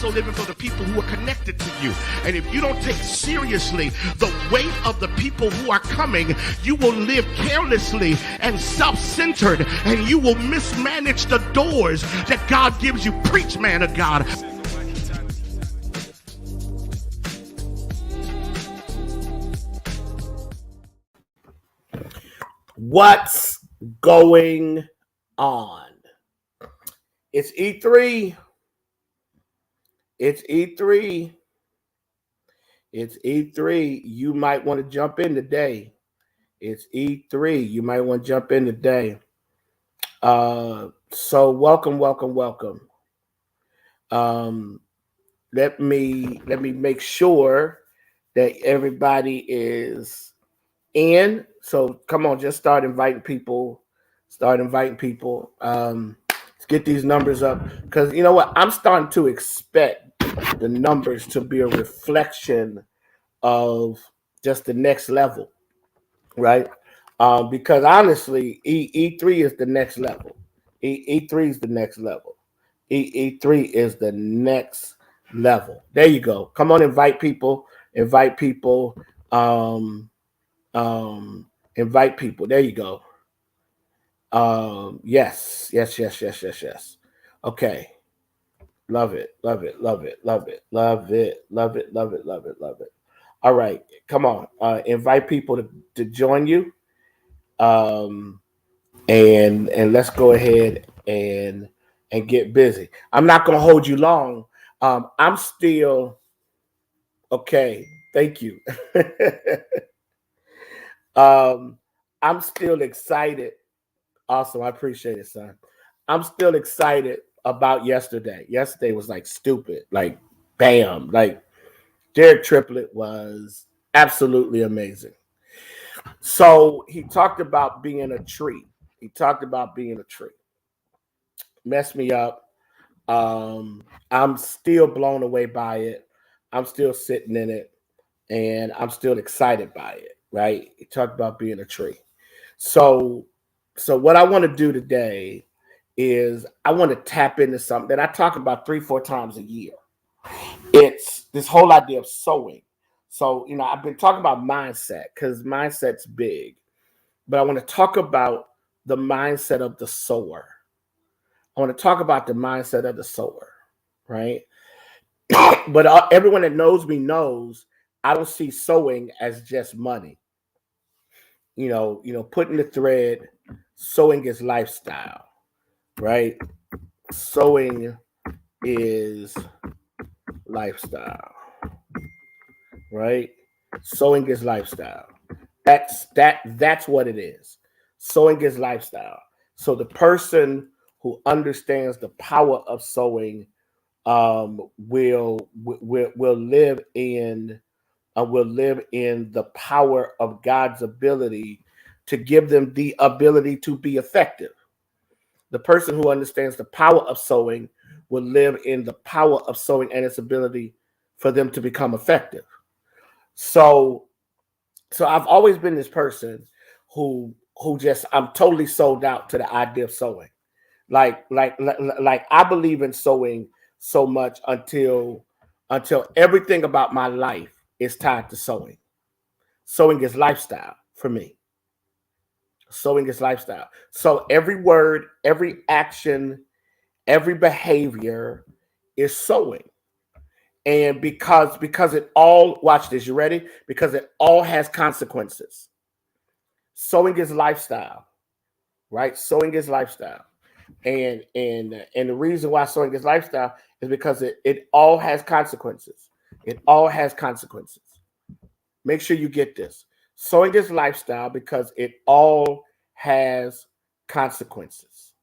also living for the people who are connected to you. And if you don't take seriously the weight of the people who are coming, you will live carelessly and self-centered, and you will mismanage the doors that God gives you. Preach, man of God. What's going on? It's E3. It's E3. It's E3. You might want to jump in today. It's E3. You might want to jump in today. So welcome. Let me make sure that everybody is in. So come on, just start inviting people. Let's get these numbers up, because you know what? I'm starting to expect the numbers to be a reflection of just the next level, right? Because honestly, E3 is the next level. E3 is the next level. E3 is the next level. There you go. Come on, invite people. Invite people. Invite people. There you go. Yes. Okay. Love it. All right. Come on. Invite people to join you. And let's go ahead and get busy. I'm not going to hold you long. I'm still okay. Thank you. I'm still excited. Awesome. I appreciate it, son. I'm still excited about yesterday. Yesterday was like stupid, like bam. Like Jared Triplett was absolutely amazing. So he talked about being a tree. Messed me up. I'm still blown away by it. I'm still sitting in it, and I'm still excited by it, right? He talked about being a tree. So what I want to do today is I want to tap into something that I talk about 3-4 times a year. It's this whole idea of sowing. So, I've been talking about mindset because mindset's big, but I want to talk about the mindset of the sower. Right? But everyone that knows me knows I don't see sowing as just money. Putting the thread, sowing is lifestyle, right? Sowing is lifestyle, right? Sowing is lifestyle. That's what it is. Sowing is lifestyle. So the person who understands the power of sowing will live in the power of God's ability to give them the ability to be effective. The person who understands the power of sowing will live in the power of sowing and its ability for them to become effective. So I've always been this person who just, I'm totally sold out to the idea of sowing. Like I believe in sowing so much until everything about my life is tied to sowing. Sowing is lifestyle for me. Sowing is lifestyle. So every word, every action, every behavior is sowing. And because it all, watch this, you ready? Because it all has consequences. Sowing is lifestyle, right? Sowing is lifestyle. And the reason why sowing is lifestyle is because it all has consequences. It all has consequences. Make sure you get this. Sowing is lifestyle because it all has consequences,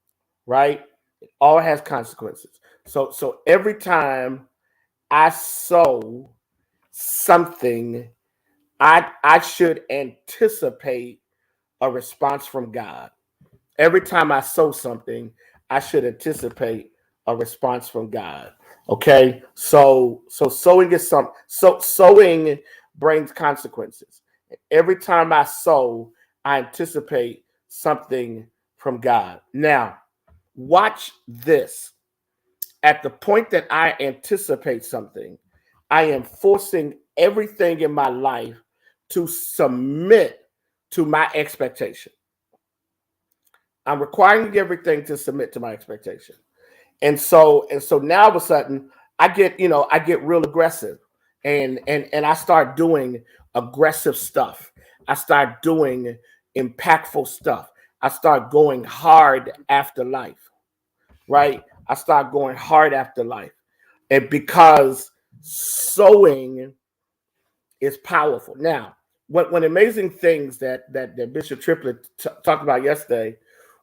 right? It all has consequences. So every time I sow something, I should anticipate a response from God. Every time I sow something, I should anticipate a response from God. Okay, so sowing is something. Sowing brings consequences. Every time I sow, I anticipate something from God. Now, watch this. At the point that I anticipate something, I am forcing everything in my life to submit to my expectation. I'm requiring everything to submit to my expectation. And so now all of a sudden I get real aggressive, and I start doing aggressive stuff. I start doing impactful stuff. I start going hard after life, right? I start going hard after life. And because sowing is powerful. Now, one amazing things that Bishop Triplett talked about yesterday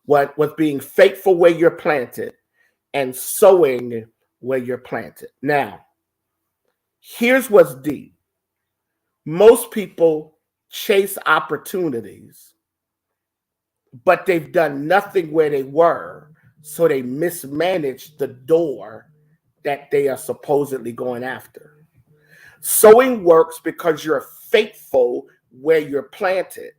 was being faithful where you're planted and sowing where you're planted. Now, here's what's deep. Most people chase opportunities, but they've done nothing where they were, so they mismanaged the door that they are supposedly going after. Sowing works because you're faithful where you're planted,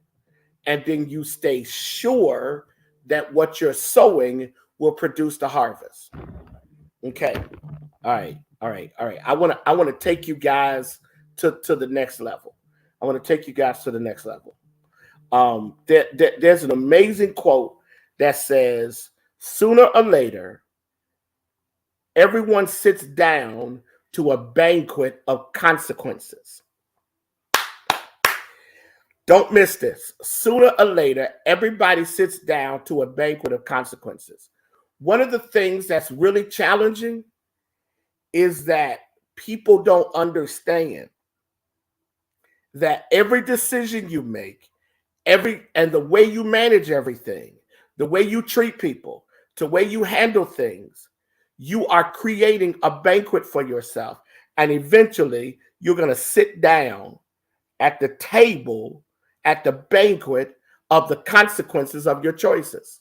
and then you stay sure that what you're sowing will produce the harvest. Okay. All right. I want to take you guys to the next level. There's an amazing quote that says, sooner or later, everyone sits down to a banquet of consequences. Don't miss this. Sooner or later, everybody sits down to a banquet of consequences. One of the things that's really challenging is that people don't understand that every decision you make, and the way you manage everything, the way you treat people, the way you handle things, you are creating a banquet for yourself. And eventually you're going to sit down at the table, at the banquet of the consequences of your choices.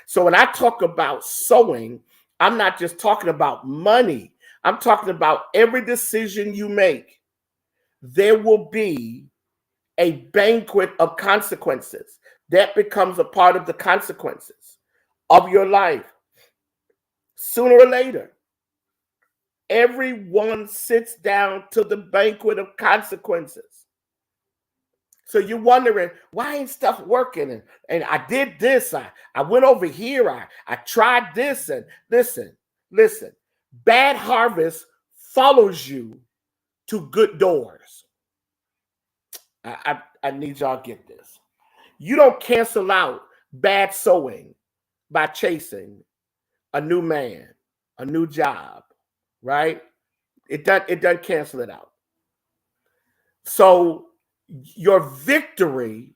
So when I talk about sowing, I'm not just talking about money. I'm talking about every decision you make. There will be a banquet of consequences. That becomes a part of the consequences of your life. Sooner or later, everyone sits down to the banquet of consequences. So you're wondering, why ain't stuff working? And I did this. I went over here. I tried this. And listen. Bad harvest follows you to good doors. I need y'all to get this. You don't cancel out bad sowing by chasing a new man, a new job, right? It doesn't cancel it out. So your victory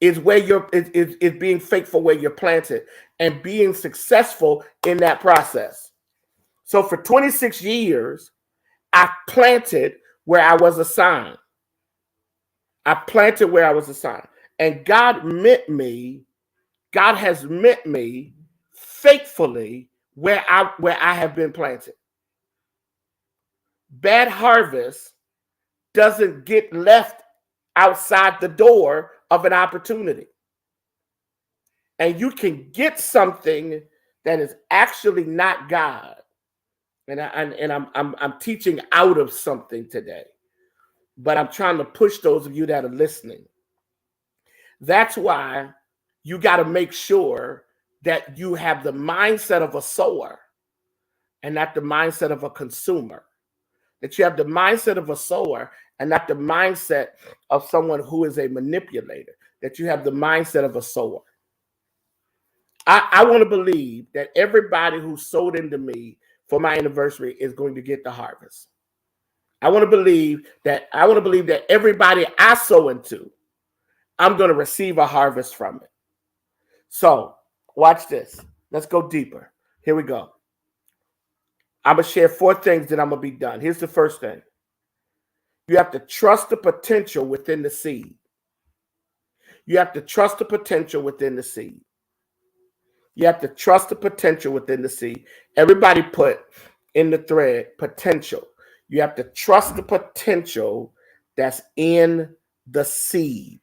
is where is being faithful where you're planted and being successful in that process. So for 26 years, I planted where I was assigned. And God has met me faithfully where I have been planted. Bad harvest doesn't get left outside the door of an opportunity. And you can get something that is actually not God. And I'm teaching out of something today, but I'm trying to push those of you that are listening. That's why you got to make sure that you have the mindset of a sower and not the mindset of a consumer. That you have the mindset of a sower and not the mindset of someone who is a manipulator. That you have the mindset of a sower. I want to believe that everybody who sowed into me for my anniversary is going to get the harvest. I want to believe that everybody I sow into, I'm going to receive a harvest from it. So watch this. Let's go deeper. Here we go. I'm going to share 4 things that I'm going to be done. Here's the first thing. You have to trust the potential within the seed. You have to trust the potential within the seed. You have to trust the potential within the seed. Everybody put in the thread potential. You have to trust the potential that's in the seed,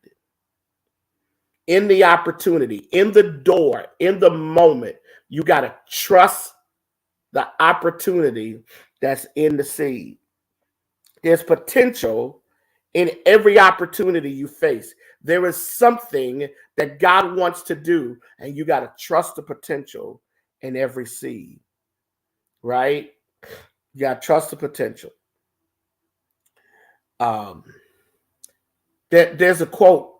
in the opportunity, in the door, in the moment. You got to trust the opportunity that's in the seed. There's potential in every opportunity you face. There is something that God wants to do, and you got to trust the potential in every seed, right? You got to trust the potential. There's a quote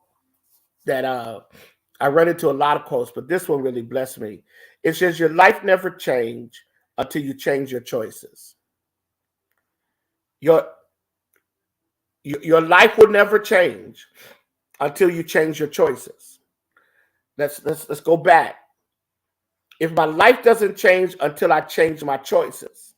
that I run into a lot of quotes, but this one really blessed me. It says, your life never change until you change your choices. Your life will never change until you change your choices. Let's go back. If my life doesn't change until I change my choices,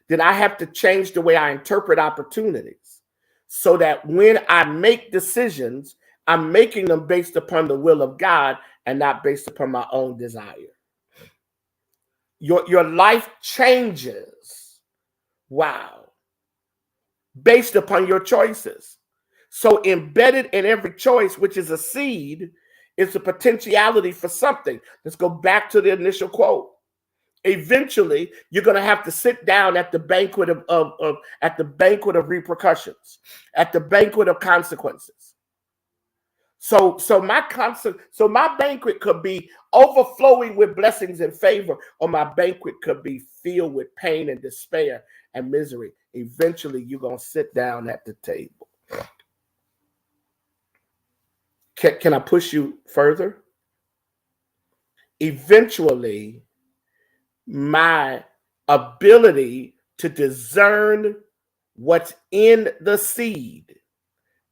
then I have to change the way I interpret opportunities so that when I make decisions, I'm making them based upon the will of God and not based upon my own desire. Your life changes, wow, based upon your choices. So embedded in every choice, which is a seed, is the potentiality for something. Let's go back to the initial quote. Eventually, you're going to have to sit down at the banquet of repercussions, at the banquet of consequences. So my banquet could be overflowing with blessings and favor, or my banquet could be filled with pain and despair and misery. Eventually, you're going to sit down at the table. Can I push you further? Eventually, my ability to discern what's in the seed,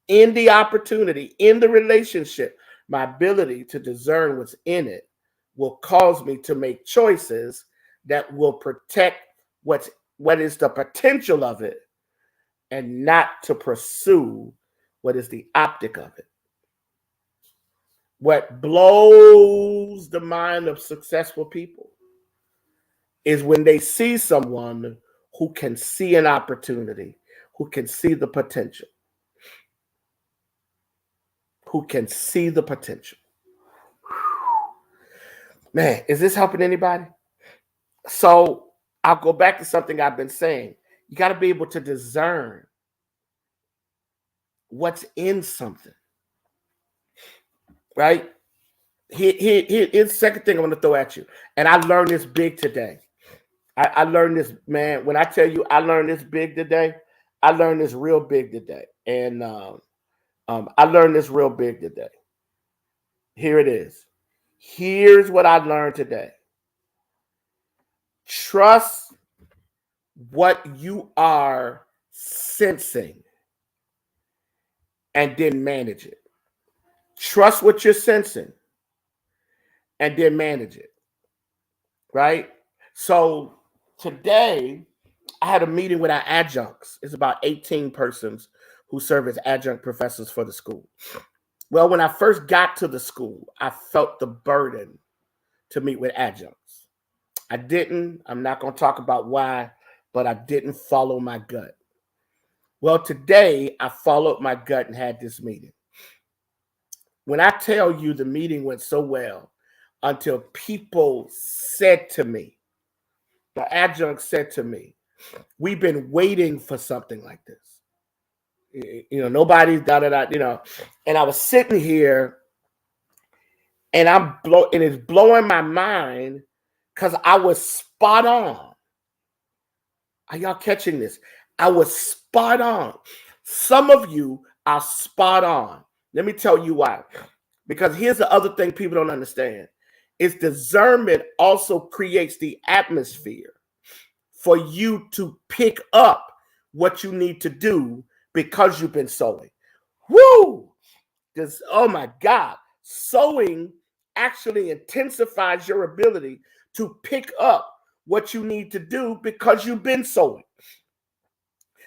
in the opportunity, in the relationship, my ability to discern what's in it will cause me to make choices that will protect what is the potential of it and not to pursue what is the optic of it. What blows the mind of successful people is when they see someone who can see an opportunity, who can see the potential, who can see the potential. Man, is this helping anybody? So I'll go back to something I've been saying. You got to be able to discern what's in something, right? Here's the second thing I want to throw at you. And I learned this big today. I learned this, man. When I tell you I learned this big today, I learned this real big today. And I learned this real big today. Here it is. Here's what I learned today. Trust what you are sensing and then manage it. Trust what you're sensing and then manage it. Right? So today, I had a meeting with our adjuncts. It's about 18 persons who serve as adjunct professors for the school. Well, when I first got to the school, I felt the burden to meet with adjuncts. I'm not going to talk about why, but I didn't follow my gut. Well, today I followed my gut and had this meeting. When I tell you the meeting went so well, until people said to me, the adjunct said to me, we've been waiting for something like this. Nobody's and I was sitting here and it's blowing my mind because I was spot on. Are y'all catching this? I was spot on. Some of you are spot on. Let me tell you why. Because here's the other thing people don't understand. Is discernment also creates the atmosphere for you to pick up what you need to do because you've been sowing. Woo! Oh my God. Sowing actually intensifies your ability to pick up what you need to do because you've been sowing.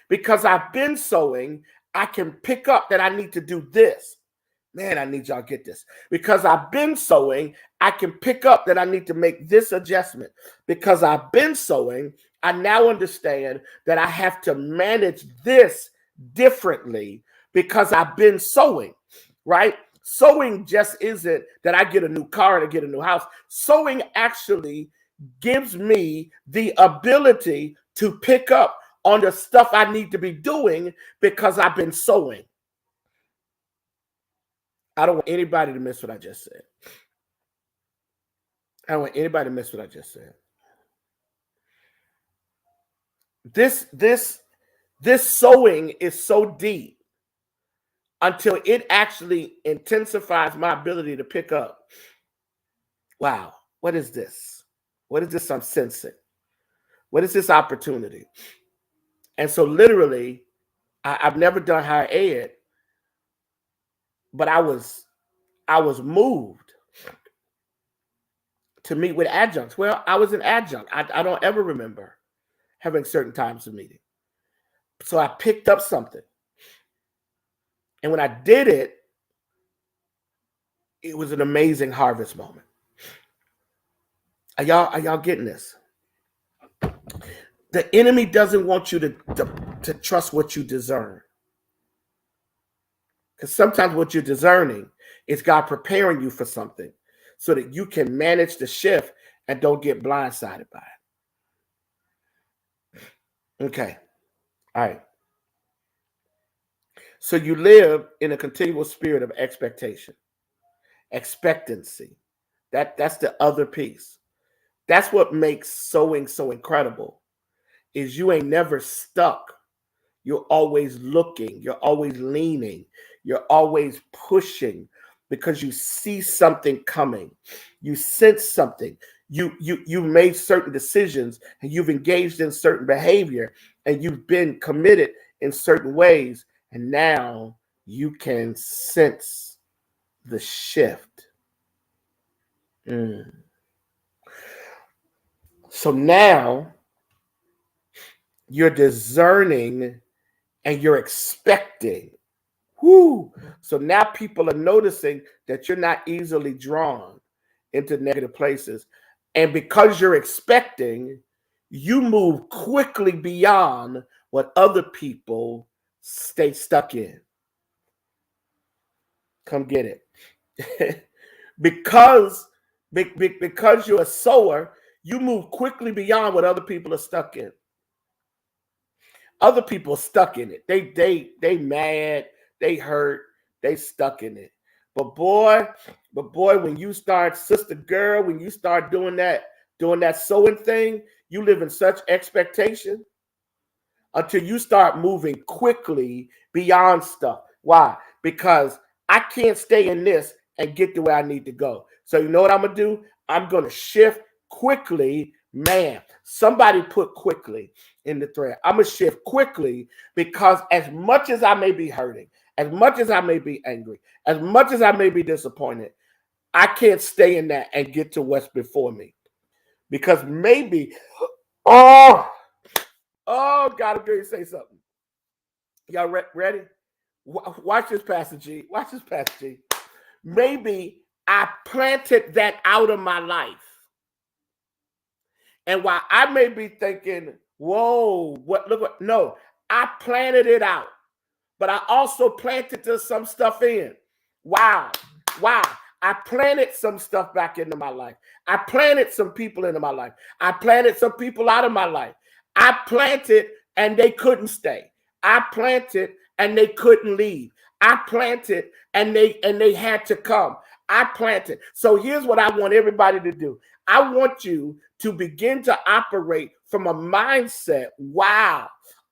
Because I've been sowing, I can pick up that I need to do this. Man, I need y'all to get this. Because I've been sowing, I can pick up that I need to make this adjustment. Because I've been sowing, I now understand that I have to manage this differently because I've been sowing, right? Sowing just isn't that I get a new car and I get a new house. Sowing actually gives me the ability to pick up on the stuff I need to be doing because I've been sowing. I don't want anybody to miss what I just said. I don't want anybody to miss what I just said. This sowing is so deep until it actually intensifies my ability to pick up. Wow, what is this? What is this I'm sensing? What is this opportunity? And so literally, I've never done higher ed, but I was moved to meet with adjuncts. Well, I was an adjunct. I don't ever remember having certain times of meeting. So I picked up something. And when I did it, it was an amazing harvest moment. Are y'all getting this? The enemy doesn't want you to trust what you discern. Because sometimes what you're discerning is God preparing you for something so that you can manage the shift and don't get blindsided by it. Okay. All right. So you live in a continual spirit of expectation, expectancy. That's the other piece. That's what makes sowing so incredible, is you ain't never stuck. You're always looking. You're always leaning. You're always pushing because you see something coming. You sense something. You've made certain decisions and you've engaged in certain behavior and you've been committed in certain ways. And now you can sense the shift. So now you're discerning and you're expecting. Whoo! So now people are noticing that you're not easily drawn into negative places. And because you're expecting, you move quickly beyond what other people stay stuck in. Come get it. because you're a sower, you move quickly beyond what other people are stuck in. Other people are stuck in it. They mad, they hurt, they stuck in it. But boy, when you start, sister girl, when you start doing that sowing thing, you live in such expectation until you start moving quickly beyond stuff. Why? Because I can't stay in this and get to where I need to go. So you know what I'm gonna do? I'm gonna shift quickly. Man, somebody put quickly in the thread. I'm gonna shift quickly because as much as I may be hurting, as much as I may be angry, as much as I may be disappointed, I can't stay in that and get to what's before me. Because maybe, God, I'm going to say something. Y'all ready? Watch this, Pastor G. Watch this, Pastor G. Maybe I planted that out of my life. And while I may be thinking, whoa, no, I planted it out. But I also planted some stuff in. Wow. I planted some stuff back into my life. I planted some people into my life. I planted some people out of my life. I planted and they couldn't stay. I planted and they couldn't leave. I planted and they had to come. I planted. So here's what I want everybody to do. I want you to begin to operate from a mindset,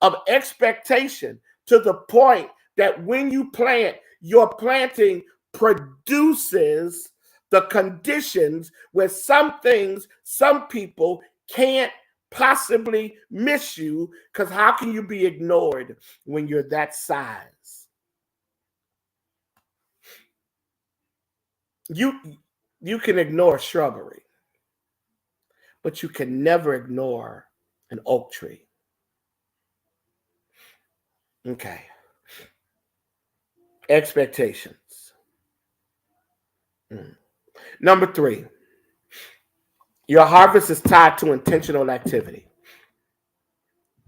of expectation, to the point that when you plant, your planting produces the conditions where some things, some people can't possibly miss you, because how can you be ignored when you're that size? You can ignore shrubbery, but you can never ignore an oak tree. Okay. Expectations. Number 3, your harvest is tied to intentional activity.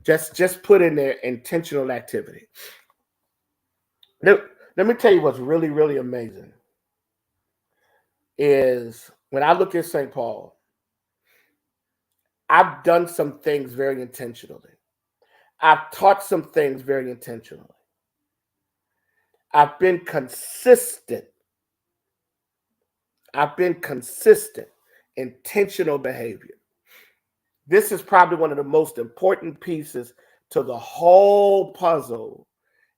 Just put in there intentional activity. Let me tell you what's really, really amazing is when I look at St. Paul, I've done some things very intentionally. I've taught some things very intentionally. I've been consistent. Intentional behavior. This is probably one of the most important pieces to the whole puzzle,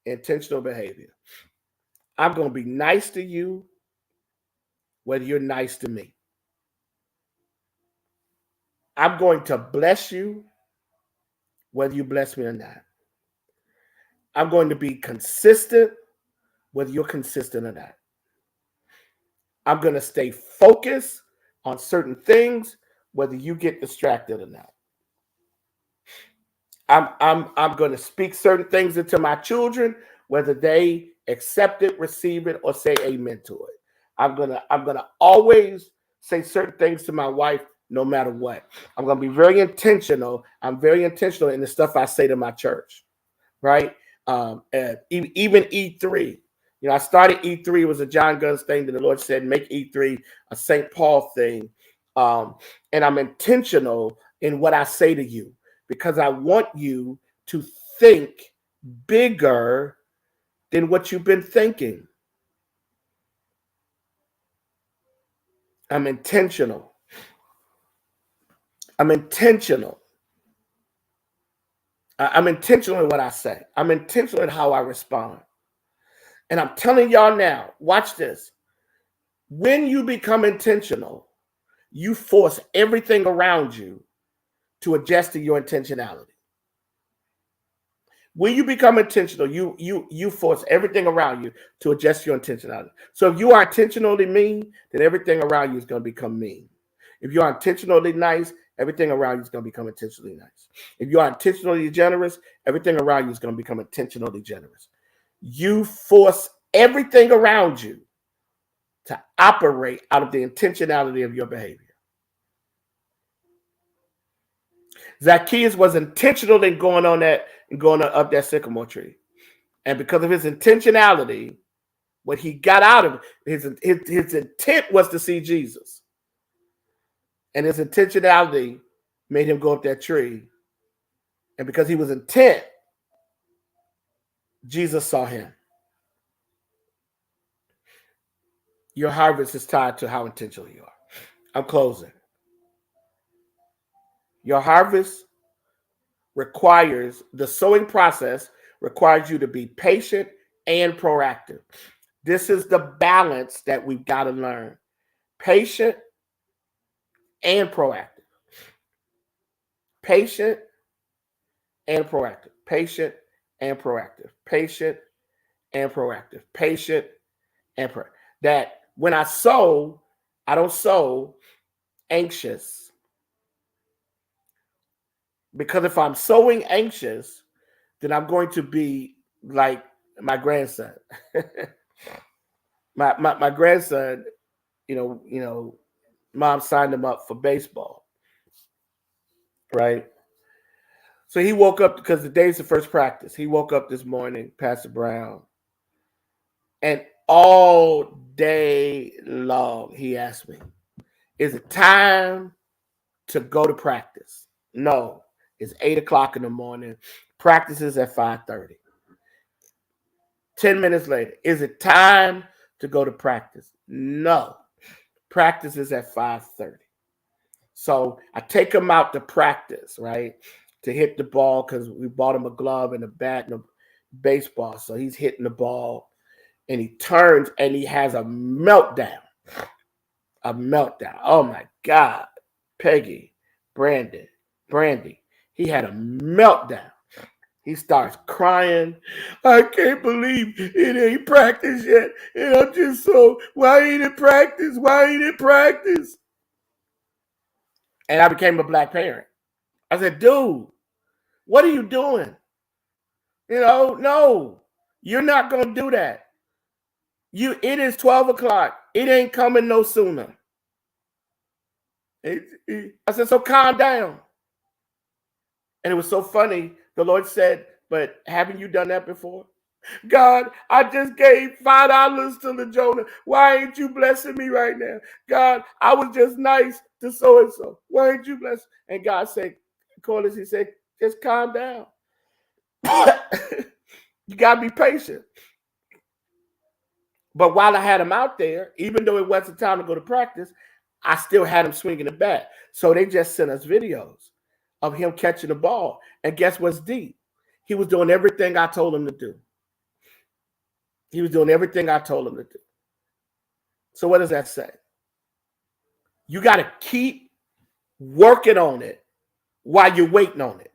intentional behavior. I'm going to be nice to you whether you're nice to me. I'm going to bless you whether you bless me or not. I'm going to be consistent whether you're consistent or not. I'm going to stay focused on certain things whether you get distracted or not. I'm going to speak certain things into my children whether they accept it, receive it, or say amen to it. I'm gonna always say certain things to my wife no matter what. I'm going to be very intentional. I'm very intentional in the stuff I say to my church, right? Even E3. You know, I started E3. It was a John Guns thing that the Lord said, make E3 a St. Paul thing. And I'm intentional in what I say to you because I want you to think bigger than what you've been thinking. I'm intentional. I'm intentional in what I say. I'm intentional in how I respond. And I'm telling y'all now, watch this. When you become intentional, you force everything around you to adjust to your intentionality. When you become intentional, you force everything around you to adjust your intentionality. So if you are intentionally mean, then everything around you is going to become mean. If you are intentionally nice, everything around you is going to become intentionally nice. If you are intentionally generous, everything around you is going to become intentionally generous. You force everything around you to operate out of the intentionality of your behavior. Zacchaeus was intentional in going up that sycamore tree. And because of his intentionality, what he got out of it, his intent was to see Jesus. And his intentionality made him go up that tree. And because he was intent, Jesus saw him. Your harvest is tied to how intentional you are. I'm closing. Your harvest the sowing process requires you to be patient and proactive. This is the balance that we've got to learn. Patient and proactive. Patient and proactive. Patient and proactive. Patient and proactive. Patient and proactive. That when I sow, I don't sow anxious. Because if I'm sowing anxious, then I'm going to be like my grandson. my grandson, you know, mom signed him up for baseball, right? So he woke up because the day's the first practice. He woke up this morning, Pastor Brown, and all day long he asked me, "Is it time to go to practice?" No, it's 8:00 in the morning. Practice is at 5:30. 10 minutes later, is it time to go to practice? No, practice is at 5:30. So I take him out to practice, right, to hit the ball because we bought him a glove and a bat and a baseball. So he's hitting the ball and he turns and he has a meltdown. A meltdown. Oh my God. Peggy, Brandy, he had a meltdown. He starts crying. I can't believe it ain't practice yet. And I'm just why ain't it practice? Why ain't it practice? And I became a black parent. I said, dude, what are you doing? No, you're not going to do that. It is 12 o'clock. It ain't coming no sooner. I said, so calm down. And it was so funny. The Lord said, but haven't you done that before? God, I just gave $5 to LaJona. Why ain't you blessing me right now? God, I was just nice to so-and-so. Why ain't you blessed? And God said, Corliss, he said, just calm down. You got to be patient. But while I had him out there, even though it wasn't time to go to practice, I still had him swinging the bat. So they just sent us videos of him catching the ball. And guess what's deep? He was doing everything I told him to do. He was doing everything I told him to do. So what does that say? You got to keep working on it while you're waiting on it.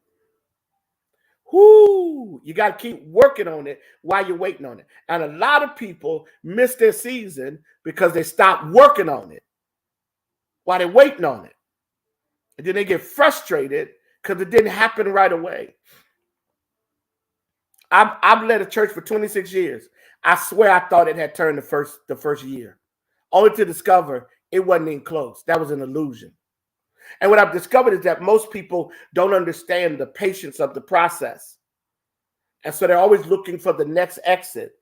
You got to keep working on it while you're waiting on it. And a lot of people miss their season because they stop working on it while they're waiting on it. And then they get frustrated because it didn't happen right away. I've led a church for 26 years. I swear I thought it had turned the first year, only to discover it wasn't even close. That was an illusion. And what I've discovered is that most people don't understand the patience of the process. And so they're always looking for the next exit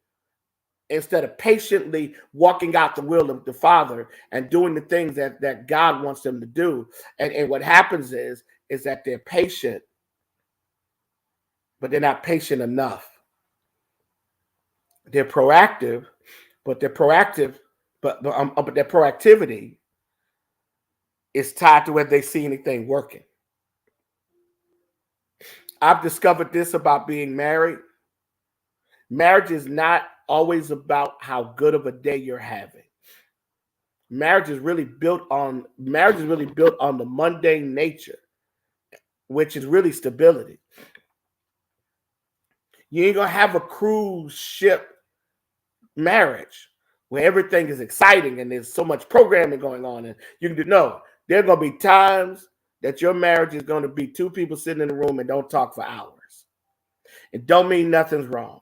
instead of patiently walking out the will of the Father and doing the things that God wants them to do. And what happens is that they're patient, but they're not patient enough. They're proactive, but their proactivity is tied to whether they see anything working. I've discovered this about being married. Marriage is not always about how good of a day you're having. Marriage is really built on the mundane nature, which is really stability. You ain't gonna have a cruise ship marriage where everything is exciting and there's so much programming going on, and you can do no. There are gonna be times that your marriage is gonna be two people sitting in the room and don't talk for hours. It don't mean nothing's wrong.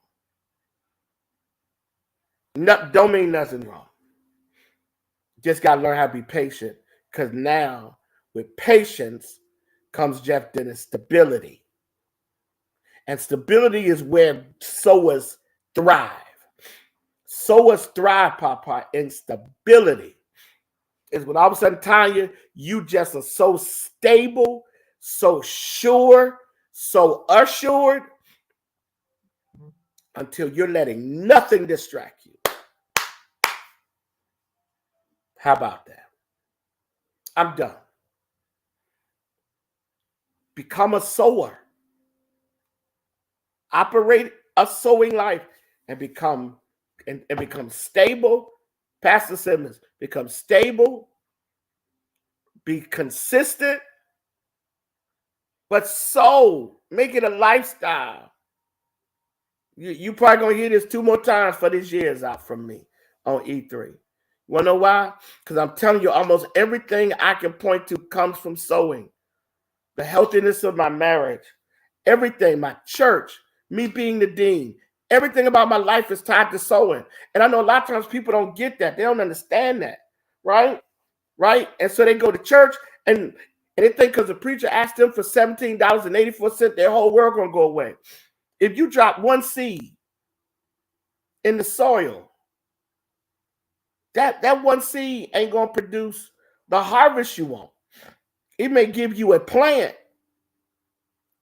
Don't mean nothing's wrong. Just gotta learn how to be patient, because now with patience comes Jeff Dennis stability. And stability is where sowers thrive. Sowers thrive, Papa, in stability. Is when all of a sudden, Tanya, you just are so stable, so sure, so assured, until you're letting nothing distract you. How about that? I'm done. Become a sower. Operate a sowing life and become stable. Pastor Simmons, become stable, be consistent, but sow. Make it a lifestyle. You probably gonna hear this 2 more times for this year's out from me on E3. You wanna know why? Because I'm telling you, almost everything I can point to comes from sowing. The healthiness of my marriage, everything, my church, me being the dean, everything about my life is tied to sowing. And I know a lot of times people don't get that. They don't understand that, right? Right? And so they go to church and they think because the preacher asked them for $17.84, their whole world gonna go away. If you drop one seed in the soil, that one seed ain't gonna produce the harvest you want. It may give you a plant,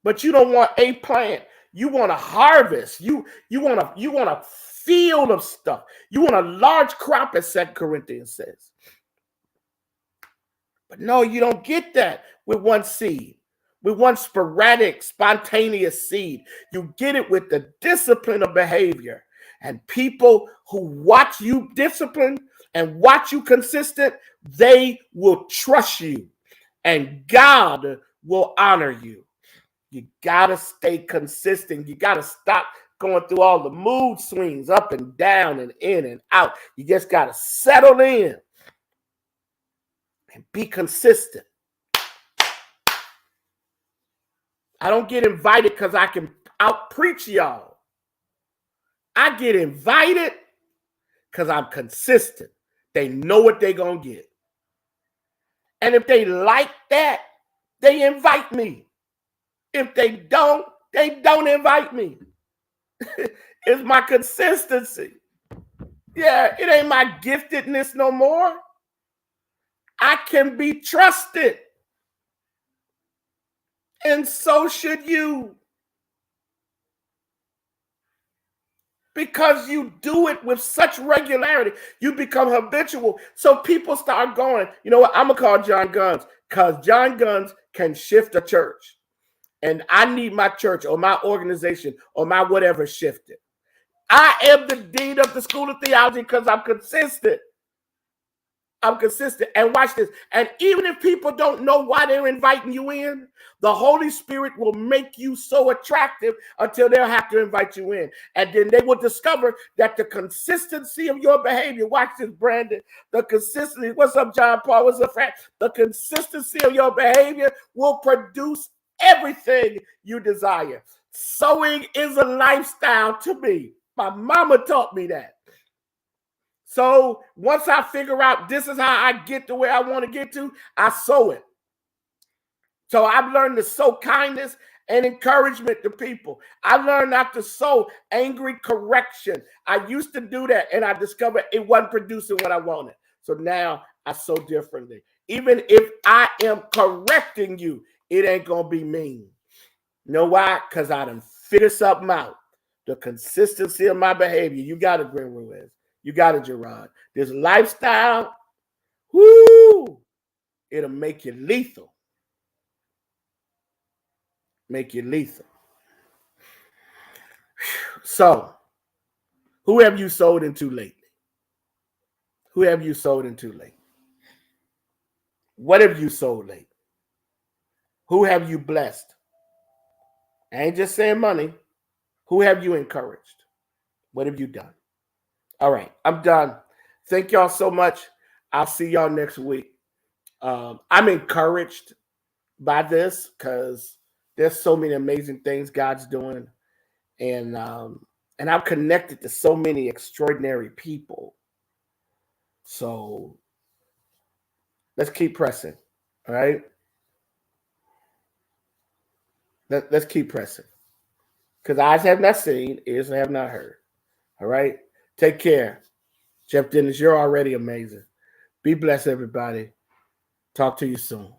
but you don't want a plant. You want a harvest. You want a field of stuff. You want a large crop, as 2 Corinthians says. But no, you don't get that with one seed, with one sporadic, spontaneous seed. You get it with the discipline of behavior. And people who watch you discipline and watch you consistent, they will trust you. And God will honor you. You got to stay consistent. You got to stop going through all the mood swings up and down and in and out. You just got to settle in and be consistent. I don't get invited because I can out-preach y'all. I get invited because I'm consistent. They know what they're going to get. And if they like that, they invite me. If they don't invite me. It's my consistency. Yeah, it ain't my giftedness no more. I can be trusted. And so should you. Because you do it with such regularity, you become habitual. So people start going, you know what, I'm going to call John Guns, because John Guns can shift a church. And I need my church or my organization or my whatever shifted. I am the dean of the School of Theology because I'm consistent. I'm consistent. And watch this. And even if people don't know why they're inviting you in, the Holy Spirit will make you so attractive until they'll have to invite you in. And then they will discover that the consistency of your behavior, watch this, Brandon, the consistency, what's up, John Paul, what's up, Frank? The consistency of your behavior will produce everything you desire. Sowing is a lifestyle to me. My mama taught me that. So once I figure out this is how I get to where I want to get to, I sow it. So I've learned to sow kindness and encouragement to people. I learned not to sow angry correction. I used to do that, and I discovered it wasn't producing what I wanted. So now I sow differently. Even if I am correcting you, it ain't going to be mean. You know why? Because I done figured something out. The consistency of my behavior. You got it, Gwen Ruiz. You got it, Gerard. This lifestyle, whoo, it'll make you lethal. Make you lethal. So, who have you sold into lately? Who have you sold into lately? What have you sold lately? Who have you blessed? I ain't just saying money. Who have you encouraged? What have you done? All right, I'm done. Thank y'all so much. I'll see y'all next week. I'm encouraged by this because there's so many amazing things God's doing. And I'm connected to so many extraordinary people. So let's keep pressing. All right. Let's keep pressing. Because eyes have not seen, ears have not heard. All right. Take care. Jeff Dennis, you're already amazing. Be blessed, everybody. Talk to you soon.